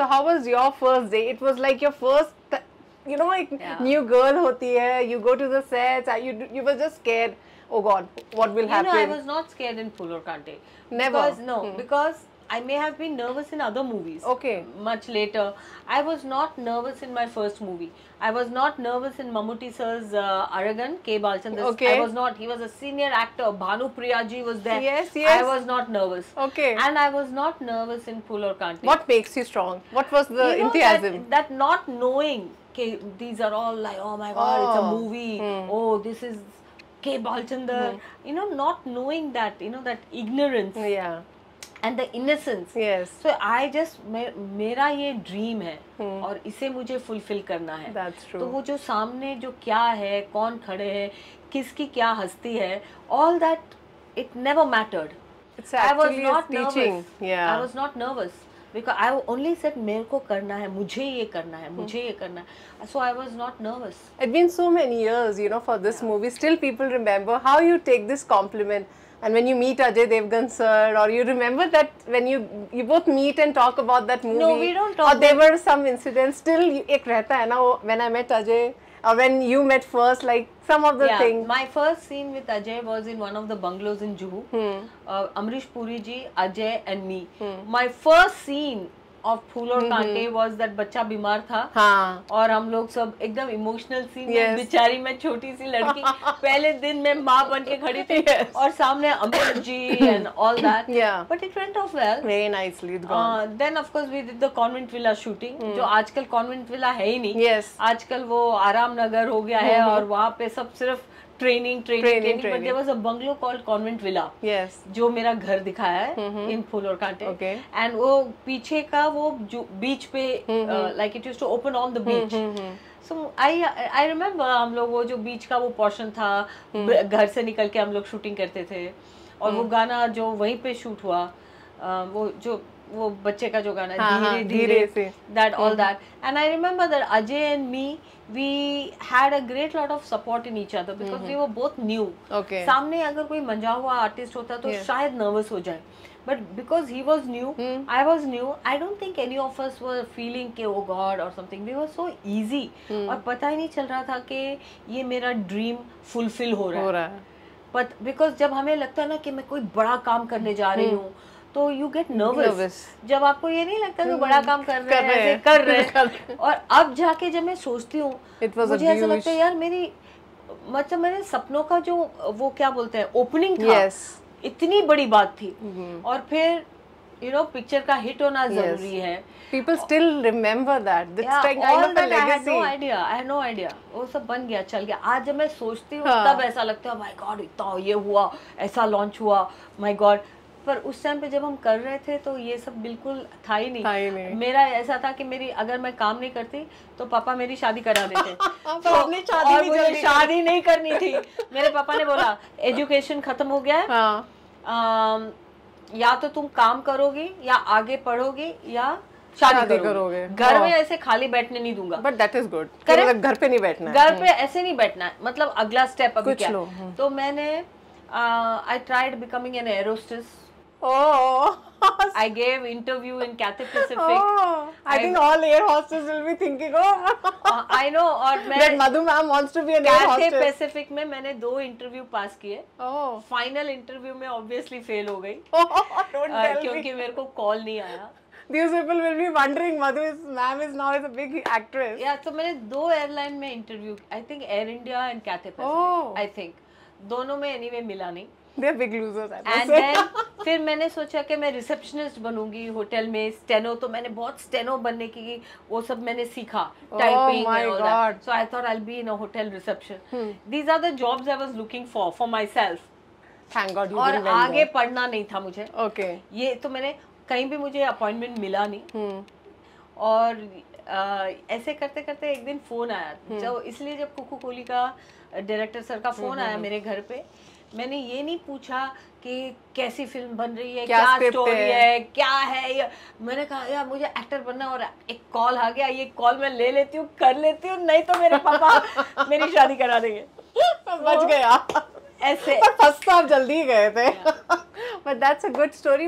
So how was your first day? It was like your first, you know, like new girl hoti hai. You go to the sets. You were just scared. Oh God, what will happen? I was not scared in Phool Aur Kaante. Never. Because I may have been nervous in other movies. Okay. Much later, I was not nervous in my first movie. I was not nervous in Mammootty sir's Aragan, K. Balchandar. Okay. I was not. He was a senior actor. Bhanu Priyaji was there. Yes. I was not nervous. Okay. And I was not nervous in Phool Aur Kaante. What makes you strong? What was the enthusiasm? That not knowing, okay, these are all like, oh my God, it's a movie. Oh, this is K. Balchandar. You know, not knowing that, you know, that ignorance. Yeah. And the innocence. Yes. So I just मेरा ये dream है और इसे मुझे fulfill करना है. That's true. तो वो जो सामने जो क्या है, कौन खड़े हैं, किसकी क्या हस्ती है, all that it never mattered. It's actually I was not teaching. nervous. Yeah. I was not nervous because I only said मेरे को करना है, मुझे ये करना है, मुझे ये करना है. So I was not nervous. It's been so many years, you know, for this movie. Still, people remember how you take this compliment. And when you meet Ajay Devgan sir, or you remember that when you both meet and talk about that movie. No, we don't talk. Or there were some incidents. Still, एक रहता है ना वो, when I met Ajay, or when you met first, like some of the things. My first scene with Ajay was in one of the bungalows in Juhu. Amrish Puri ji, Ajay and me. My first scene of Phool Aur Kaante was that बच्चा बीमार था. हाँ. और हम लोग सब एकदम emotional scene में, बेचारी मैं छोटी सी लड़की पहले दिन में माँ बन के खड़ी थी और सामने Amar ji and all that. Yeah. But it went off well. Very nicely it's gone. Then of course we did the Convent Villa shooting, जो आजकल Convent Villa है ही नहीं. Yes. आजकल वो आराम नगर हो गया है और वहाँ पे सब सिर्फ training. But there was a bungalow called Convent Villa. Yes. जो मेरा घर दिखाया है in Phool Aur Kaante. Okay. And वो पीछे का वो जो beach पे like it used to open on the beach. So I remember हम लोग वो जो beach का वो portion था, घर से निकल के हम लोग shooting करते थे और वो गाना जो वहीं पे shoot हुआ, वो बच्चे का जो गाना है धीरे से, that all that. And I remember that Ajay and me, we had a great lot of support in each other because we were both new. Okay. सामने अगर कोई मंजा हुआ आर्टिस्ट होता तो शायद नर्वस हो जाए. But because he was new, I was new, I don't think any of us were feeling कि oh God or something. We were so easy. और पता ही नहीं चल रहा था कि ये मेरा ड्रीम फुलफिल हो रहा है. But because जब हमें लगता है ना कि मैं कोई बड़ा काम करने जा रही हूँ, तो यू गेट नर्वस. जब आपको ये नहीं लगता कि बड़ा काम कर रहे हैं और अब जाके जब मैं सोचती हूँ मुझे ऐसा लगता है यार मेरी मतलब मेरे सपनों का जो वो क्या बोलते हैं ओपनिंग था, इतनी बड़ी बात थी. और फिर you know पिक्चर का हिट होना जरूरी है. People still remember that. That's kind of a legacy. I had no idea. वो सब बन गया, चल गया. आज जब मैं सोचती हूँ तब ऐसा लगता है my God इतना ये हुआ, ऐसा लॉन्च हुआ, my God. पर उस टाइम पे जब हम कर रहे थे तो ये सब बिल्कुल था ही नहीं. मेरा ऐसा था कि मेरी अगर मैं काम नहीं करती तो पापा मेरी शादी करा देते. तो मुझे शादी नहीं करनी थी. मेरे पापा ने बोला एजुकेशन खत्म हो गया है, या तो तुम काम करोगी या आगे पढ़ोगी या शादी करोगे. घर में ऐसे खाली बैठने नहीं दूंगा. But that is good. मतलब घर पे नहीं बैठना है. घर पे ऐसे नहीं बैठना है. मतलब अगला स्टेप अभी क्या. तो मैंने I tried becoming an air hostess. Oh. I gave interview in Cathay Pacific. Oh, I think all air hostesses will be thinking, oh. I know. और मैं that Madhu ma'am wants to be an air hostess. Cathay Pacific में मैंने 2 interview पास किए. Oh. Final interview में obviously fail हो गई. Don't tell me. क्योंकि मेरे को कॉल नहीं आया. These people will be wondering, Madhu ma'am is now a big actress. Yeah, तो मैंने 2 एयरलाइन में interview, I think Air India and Cathay Pacific. Oh. I think दोनों में anyway मिला नहीं. They're big losers. And then फिर मैंने सोचा कि मैं रिसेप्शनिस्ट बनूंगी होटल में. स्टेनो तो मैंने बहुत स्टेनो बनने की वो सब मैंने सीखा, typing and all that. So I thought I'll be in a hotel reception. These are the jobs I was looking for myself. Thank God you और didn't आगे पढ़ना नहीं था मुझे. Okay. ये तो मैंने कहीं भी मुझे अपॉइंटमेंट मिला नहीं. और ऐसे करते करते एक दिन फोन आया. जो इसलिए जब कुकू कोली का डायरेक्टर सर का फोन आया मेरे घर पे, मैंने ये नहीं पूछा कि कैसी फिल्म बन रही है, क्या स्टोरी है, क्या है ये. मैंने कहा यार मुझे एक्टर बनना. और एक कॉल आ गया, ये कॉल मैं ले लेती हूँ, कर लेती हूँ, नहीं तो मेरे पापा मेरी शादी करा देंगे. बच गया ऐसे. पर फर्स्ट आप जल्दी गए थे. But that's a good story.